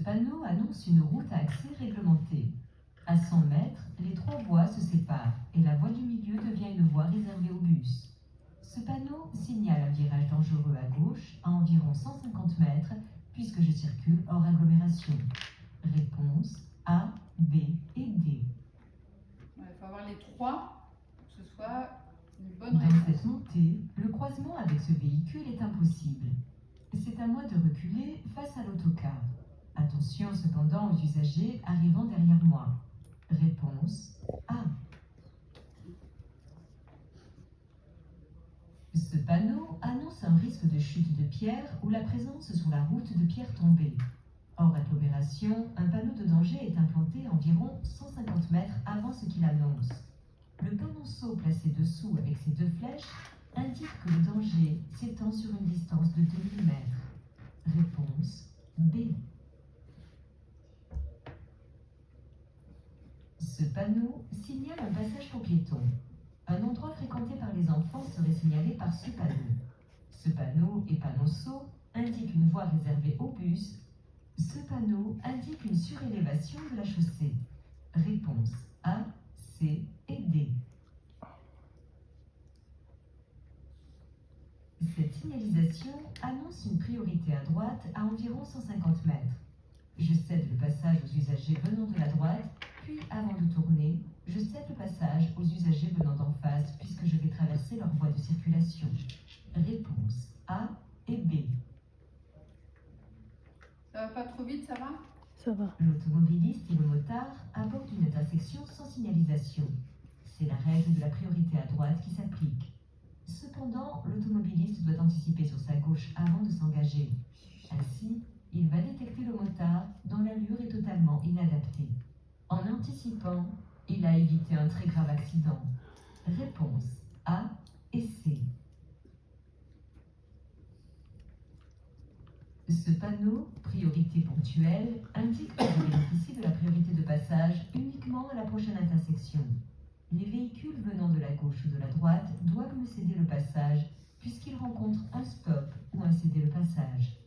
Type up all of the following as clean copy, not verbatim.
panneau annonce une route à accès réglementé. À 100 mètres, les trois voies se séparent et la voie du milieu devient une voie réservée aux bus. Ce panneau signale un virage dangereux à gauche à environ 150 mètres puisque je circule hors agglomération. Réponse A, B et D. Il faut avoir les trois pour que ce soit une bonne Dans réponse. cette montée, le croisement avec ce véhicule est impossible. C'est à moi de reculer face à l'autocar. Attention cependant aux usagers arrivant derrière moi. Réponse A. Ce panneau annonce un risque de chute de pierre ou la présence sur la route de pierres tombées. Hors agglomération, un panneau de danger est implanté environ 150 mètres avant ce qu'il annonce. Le panonceau placé dessous avec ses deux flèches indique que le danger s'étend sur une distance de 2000 mètres. Réponse B. Ce panneau signale un passage pour piétons. Un endroit fréquenté par les enfants serait signalé par ce panneau. Ce panneau et panonceau indiquent une voie réservée aux bus. Ce panneau indique une surélévation de la chaussée. Réponse A, C et D. Cette signalisation annonce une priorité à droite à environ 150 mètres. Je cède le passage aux usagers venant de la droite, puis avant de tourner, je cède le passage aux usagers venant d'en face puisque je vais traverser leur voie de circulation. Réponse A et B. Ça va pas trop vite, ça va? Ça va. L'automobiliste et le motard abordent une intersection sans signalisation. C'est la règle de la priorité à droite qui s'applique. Cependant, l'automobiliste doit anticiper sur sa gauche avant de s'engager. Ainsi, il va détecter le motard dont l'allure est totalement inadaptée. En anticipant, il a évité un très grave accident. Réponse A et C. Ce panneau, priorité ponctuelle, indique que je bénéficie de la priorité de passage uniquement à la prochaine intersection. Les véhicules venant de la gauche ou de la droite doivent me céder le passage puisqu'ils rencontrent un stop ou un céder le passage.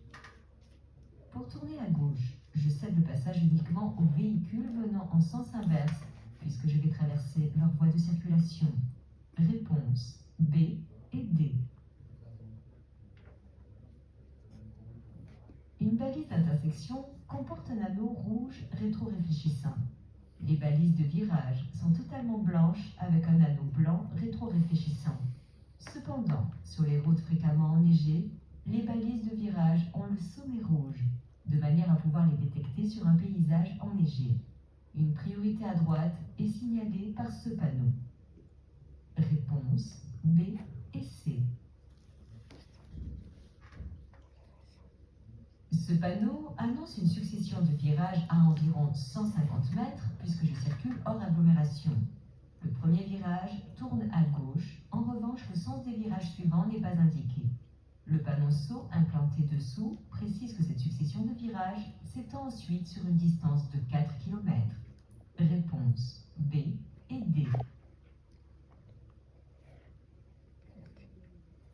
Pour tourner à gauche, je cède le passage uniquement aux véhicules venant en sens inverse puisque je vais traverser leur voie de circulation. Réponse B et D. Une balise d'intersection comporte un anneau rouge rétro-réfléchissant. Les balises de virage sont totalement blanches avec un anneau blanc rétro-réfléchissant. Cependant, sur les routes fréquemment enneigées, les balises de virage ont le sommet rouge, de manière à pouvoir les détecter sur un paysage enneigé. Une priorité à droite est signalée par ce panneau. Réponse B et C. Ce panneau annonce une succession de virages à environ 150 mètres puisque je circule hors agglomération. Le premier virage tourne à gauche, en revanche le sens des virages suivants n'est pas indiqué. Le panonceau implanté dessous précise que cette succession de virages s'étend ensuite sur une distance de 4 km. Réponse B et D.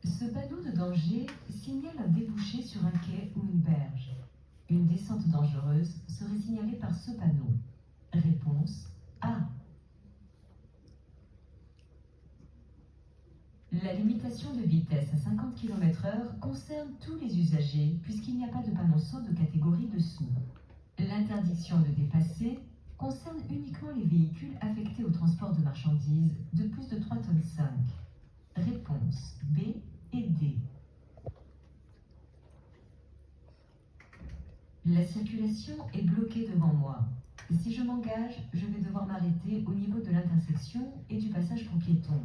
Ce panneau de danger signale un débouché sur un quai ou une berge. Une descente dangereuse serait signalée par ce panneau. Réponse A. La limitation de vitesse à 50 km/h concerne tous les usagers puisqu'il n'y a pas de panonceau de catégorie dessous. L'interdiction de dépasser concerne uniquement les véhicules affectés au transport de marchandises de plus de 3,5 tonnes. Réponse B et D. La circulation est bloquée devant moi. Si je m'engage, je vais devoir m'arrêter au niveau de l'intersection et du passage pour piétons.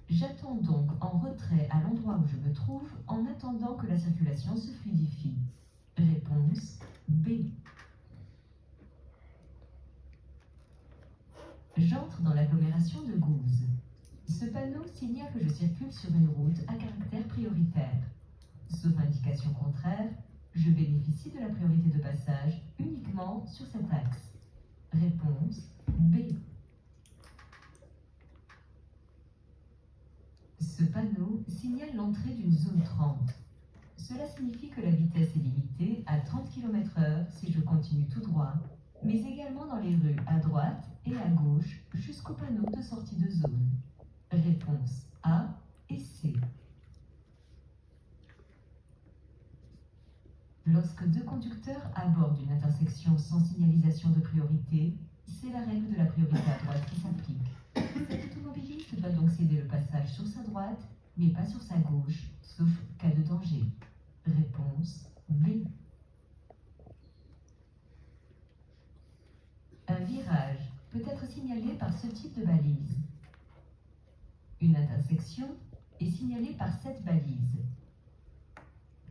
J'attends donc en retrait à l'endroit où je me trouve en attendant que la circulation se fluidifie. Réponse B. J'entre dans l'agglomération de Gouze. Ce panneau signale que je circule sur une route à caractère prioritaire. Sauf indication contraire, je bénéficie de la priorité de passage uniquement sur cet axe. Réponse B. Ce panneau signale l'entrée d'une zone 30. Cela signifie que la vitesse est limitée à 30 km/h si je continue tout droit, mais également dans les rues à droite et à gauche jusqu'au panneau de sortie de zone. Réponse A et C. Lorsque deux conducteurs abordent une intersection sans signalisation de priorité, c'est la règle de la priorité à droite qui s'applique. Cet automobiliste doit donc céder le passage sur sa droite, mais pas sur sa gauche, sauf cas de danger. Réponse B. Un virage peut être signalé par ce type de balise. Une intersection est signalée par cette balise.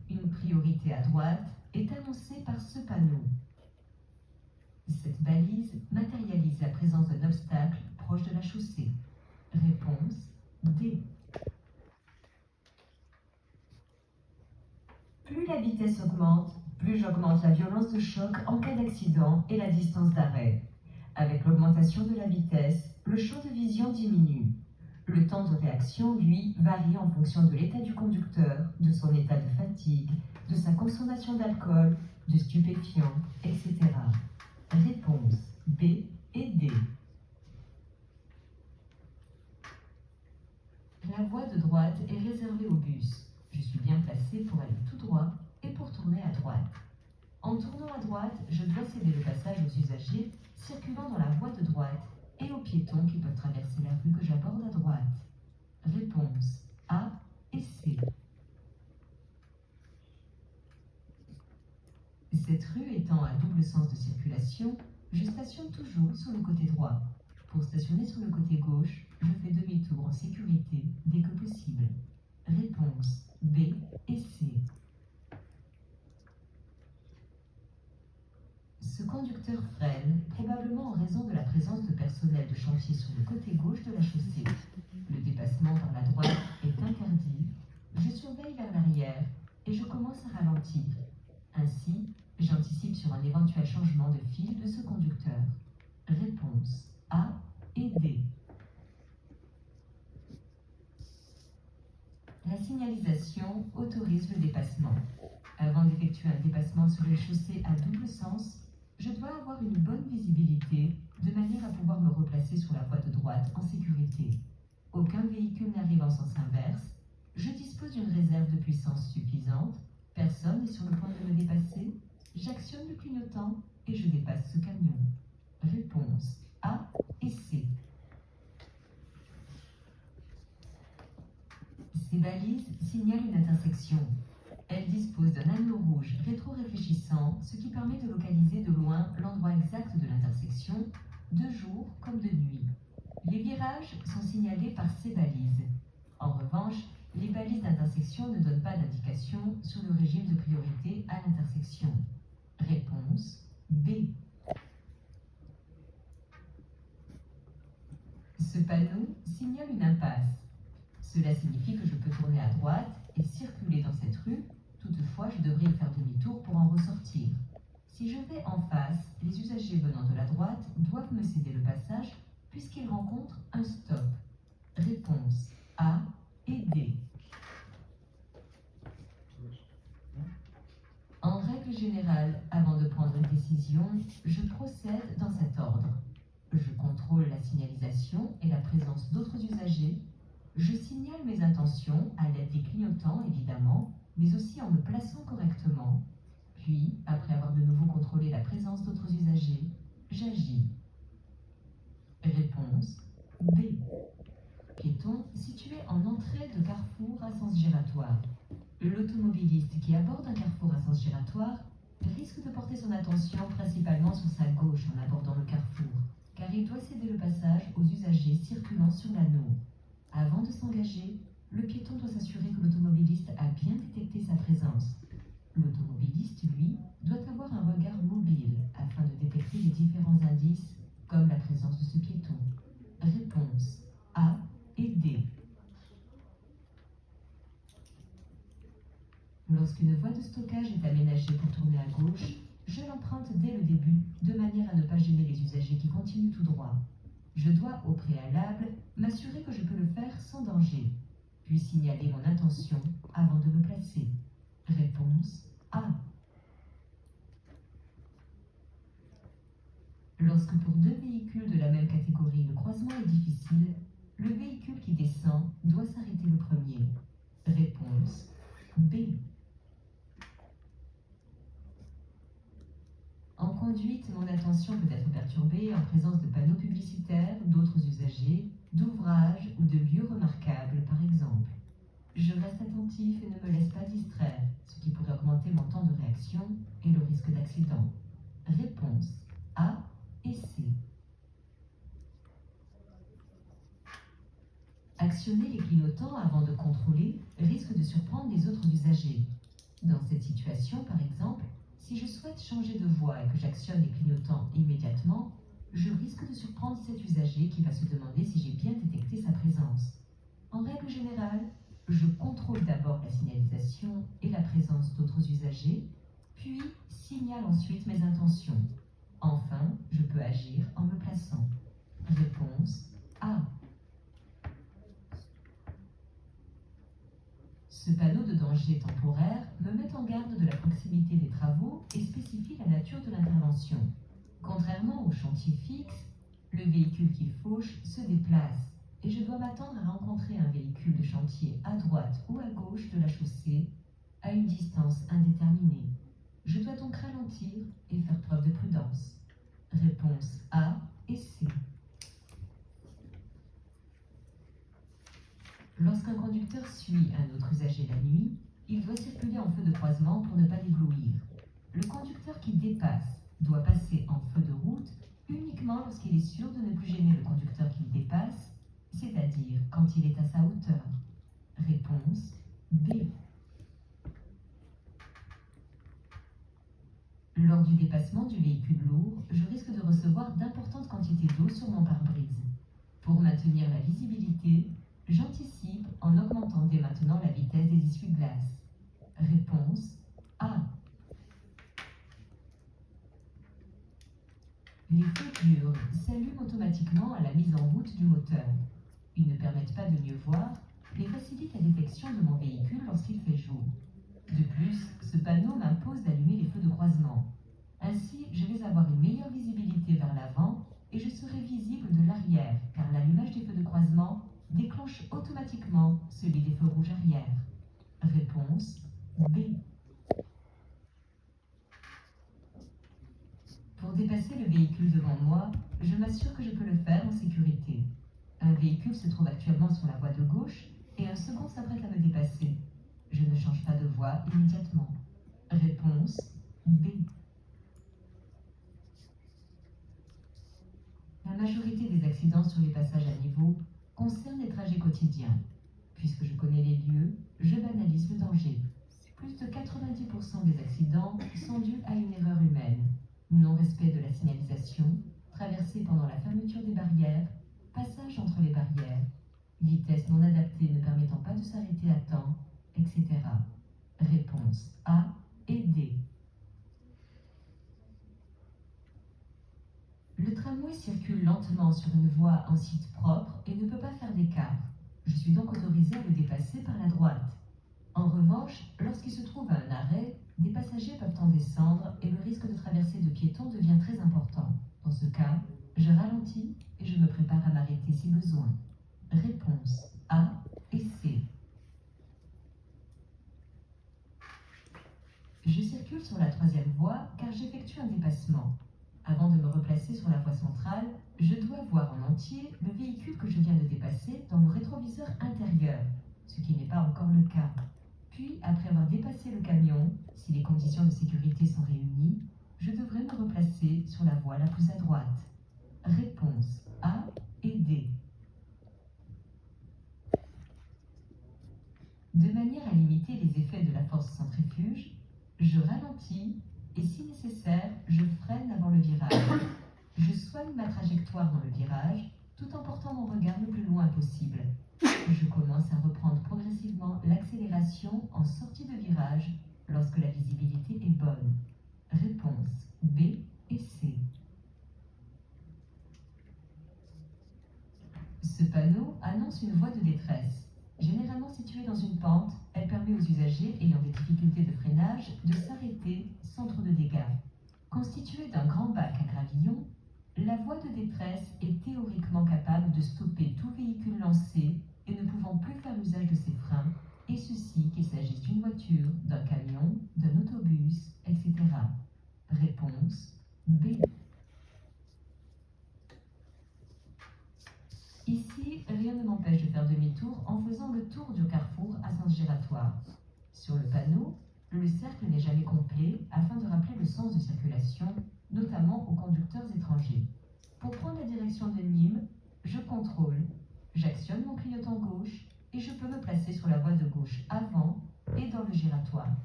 Une priorité à droite est annoncée par ce panneau. Cette balise matérialise la présence d'un obstacle proche de la chaussée. Réponse D. Plus la vitesse augmente, plus j'augmente la violence de choc en cas d'accident et la distance d'arrêt. Avec l'augmentation de la vitesse, le champ de vision diminue. Le temps de réaction, lui, varie en fonction de l'état du conducteur, de son état de fatigue, de sa consommation d'alcool, de stupéfiants, etc. Réponse B et D. La voie de droite est réservée aux bus. Je suis bien placé pour aller tout droit et pour tourner à droite. En tournant à droite, je dois céder le passage aux usagers circulant dans la voie de droite et aux piétons qui peuvent traverser la rue que j'aborde à droite. Réponse A et C. Cette rue étant à double sens de circulation, je stationne toujours sur le côté droit. Pour stationner sur le côté gauche, je fais demi-tour en sécurité dès que possible. Réponse B et C. Ce conducteur freine, probablement en raison de la présence de personnel de chantier sur le côté gauche de la chaussée. Le dépassement par la droite est interdit. Je surveille vers l'arrière et je commence à ralentir. Ainsi, j'anticipe sur un éventuel changement de fil de ce conducteur. Réponse A et D. La signalisation autorise le dépassement. Avant d'effectuer un dépassement sur les chaussées à double sens, je dois avoir une bonne visibilité de manière à pouvoir me replacer sur la voie de droite en sécurité. Aucun véhicule n'arrive en sens inverse. Je dispose d'une réserve de puissance suffisante. Personne n'est sur le point de me dépasser. J'actionne le clignotant et je dépasse ce camion. Réponse A et C. Ces balises signalent une intersection. Elles disposent d'un anneau rouge rétro-réfléchissant, ce qui permet de localiser de loin l'endroit exact de l'intersection, de jour comme de nuit. Les virages sont signalés par ces balises. En revanche, les balises d'intersection ne donnent pas d'indication sur le régime de priorité à l'intersection. Réponse B. Ce panneau signale une impasse. Cela signifie que je peux tourner à droite et circuler dans cette rue. Toutefois, je devrais y faire demi-tour pour en ressortir. Si je vais en face, les usagers venant de la droite doivent me céder le passage puisqu'ils rencontrent un stop. Réponse A et D. En règle générale, avant de prendre une décision, je procède dans cet ordre. Je contrôle la signalisation et la présence d'autres usagers. Je signale mes intentions à l'aide des clignotants, évidemment, mais aussi en me plaçant correctement. Puis, après avoir de nouveau contrôlé la présence d'autres usagers, j'agis. Réponse B. Piéton situé en entrée de carrefour à sens giratoire. L'automobiliste qui aborde un carrefour à sens giratoire risque de porter son attention principalement sur sa gauche en abordant le carrefour, car il doit céder le passage aux usagers circulant sur l'anneau. Avant de s'engager, le piéton doit s'assurer que l'automobiliste a bien détecté sa présence. L'automobiliste, lui, doit avoir un regard mobile afin de détecter les différents indices, comme la présence de ce piéton. Réponse A et D. Lorsqu'une voie de stockage est aménagée pour tourner à gauche, je l'emprunte dès le début, de manière à ne pas gêner les usagers qui continuent tout droit. Je dois, au préalable, m'assurer que je peux le faire sans danger, puis signaler mon intention avant de me placer. Réponse A. Lorsque pour deux véhicules de la même catégorie le croisement est difficile, le véhicule qui descend doit s'arrêter le premier. Réponse B. En conduite, mon attention peut être perturbée en présence de panneaux publicitaires, d'autres usagers, d'ouvrages ou de lieux remarquables, par exemple. Je reste attentif et ne me laisse pas distraire, ce qui pourrait augmenter mon temps de réaction et le risque d'accident. Réponse A et C. Actionner les clignotants avant de contrôler risque de surprendre les autres usagers. Dans cette situation, par exemple, si je souhaite changer de voie et que j'actionne les clignotants immédiatement, je risque de surprendre cet usager qui va se demander si j'ai bien détecté sa présence. En règle générale, je contrôle d'abord la signalisation et la présence d'autres usagers, puis signale ensuite mes intentions. Enfin, je peux agir en me plaçant. Réponse A. Ce panneau de danger temporaire me met en garde de la proximité des travaux et spécifie la nature de l'intervention. Contrairement au chantier fixe, le véhicule qui fauche se déplace et je dois m'attendre à rencontrer un véhicule de chantier à droite ou à gauche de la chaussée à une distance indéterminée. Je dois donc ralentir et faire preuve de prudence. Réponse A et C. Lorsqu'un conducteur suit un autre usager la nuit, il doit circuler en feu de croisement pour ne pas l'éblouir. Le conducteur qui dépasse doit passer en feu de route uniquement lorsqu'il est sûr de ne plus gêner le conducteur qu'il dépasse, c'est-à-dire quand il est à sa hauteur. Réponse B. Lors du dépassement du véhicule lourd, je risque de recevoir d'importantes quantités d'eau sur mon pare-brise. Pour maintenir la visibilité, j'anticipe en augmentant dès maintenant la vitesse des essuie-glaces. Réponse A. Les feux diurnes s'allument automatiquement à la mise en route du moteur. Ils ne permettent pas de mieux voir, mais facilitent la détection de mon véhicule lorsqu'il fait jour. De plus, ce panneau m'impose d'allumer les feux de croisement. Ainsi, je vais avoir une meilleure visibilité vers l'avant et je serai visible de l'arrière, car l'allumage des feux de croisement déclenche automatiquement celui des feux rouges arrière. Réponse B. Pour dépasser le véhicule devant moi, je m'assure que je peux le faire en sécurité. Un véhicule se trouve actuellement sur la voie de gauche et un second s'apprête à me dépasser. Je ne change pas de voie immédiatement. Réponse B. La majorité des accidents sur les passages à niveau concernent les trajets quotidiens. Puisque je connais les lieux, je banalise le danger. Plus de 90% des accidents sont dus à une erreur humaine. Non-respect de la signalisation, traversée pendant la fermeture des barrières, passage entre les barrières, vitesse non adaptée ne permettant pas de s'arrêter à temps, etc. Réponse A et D. Le tramway circule lentement sur une voie en site propre et ne peut pas faire d'écart. Je suis donc autorisé à le dépasser par la droite. En revanche, lorsqu'il se trouve à un arrêt, des passagers peuvent en descendre et le risque de traversée de piétons devient très important. Dans ce cas, je ralentis et je me prépare à m'arrêter si besoin. Réponse A et C. Je circule sur la troisième voie car j'effectue un dépassement. Avant de me replacer sur la voie centrale, je dois voir en entier le véhicule que je viens de dépasser dans le rétroviseur intérieur, ce qui n'est pas encore le cas. Puis, après avoir dépassé le camion, si les conditions de sécurité sont réunies, je devrais me replacer sur la voie la plus à droite. Réponse A et D. De manière à limiter les effets de la force centrifuge, je ralentis et si nécessaire, je freine avant le virage. Je soigne ma trajectoire dans le virage tout en portant mon regard le plus loin possible. Je commence à reprendre progressivement l'accélération en sortie de virage lorsque la visibilité est bonne. Réponse B et C. Ce panneau annonce une voie de détresse. Généralement située dans une pente, elle permet aux usagers ayant des difficultés de freinage de s'arrêter sans trop de dégâts. Constituée d'un grand bac à gravillon, la voie de détresse est théoriquement capable de stopper tout véhicule lancé et ne pouvant plus faire usage de ses freins, et ceci qu'il s'agisse d'une voiture, d'un camion, d'un autobus, etc. Réponse B. Ici, rien ne m'empêche de faire demi-tour en faisant le tour du carrefour à sens giratoire. Sur le panneau, le cercle n'est jamais complet afin de rappeler le sens de circulation, notamment aux conducteurs étrangers. Pour prendre la direction de Nîmes, je contrôle, j'actionne mon clignotant gauche et je peux me placer sur la voie de gauche avant et dans le giratoire.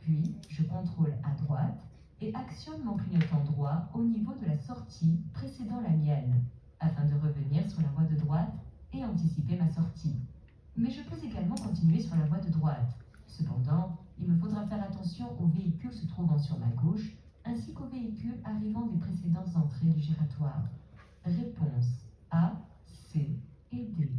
Puis, je contrôle à droite et actionne mon clignotant droit au niveau de la sortie précédant la mienne, afin de revenir sur la voie de droite et anticiper ma sortie. Mais je peux également continuer sur la voie de droite. Cependant, il me faudra faire attention aux véhicules se trouvant sur ma gauche, ainsi qu'aux véhicules arrivant des précédentes entrées du giratoire. Réponse A, C et D.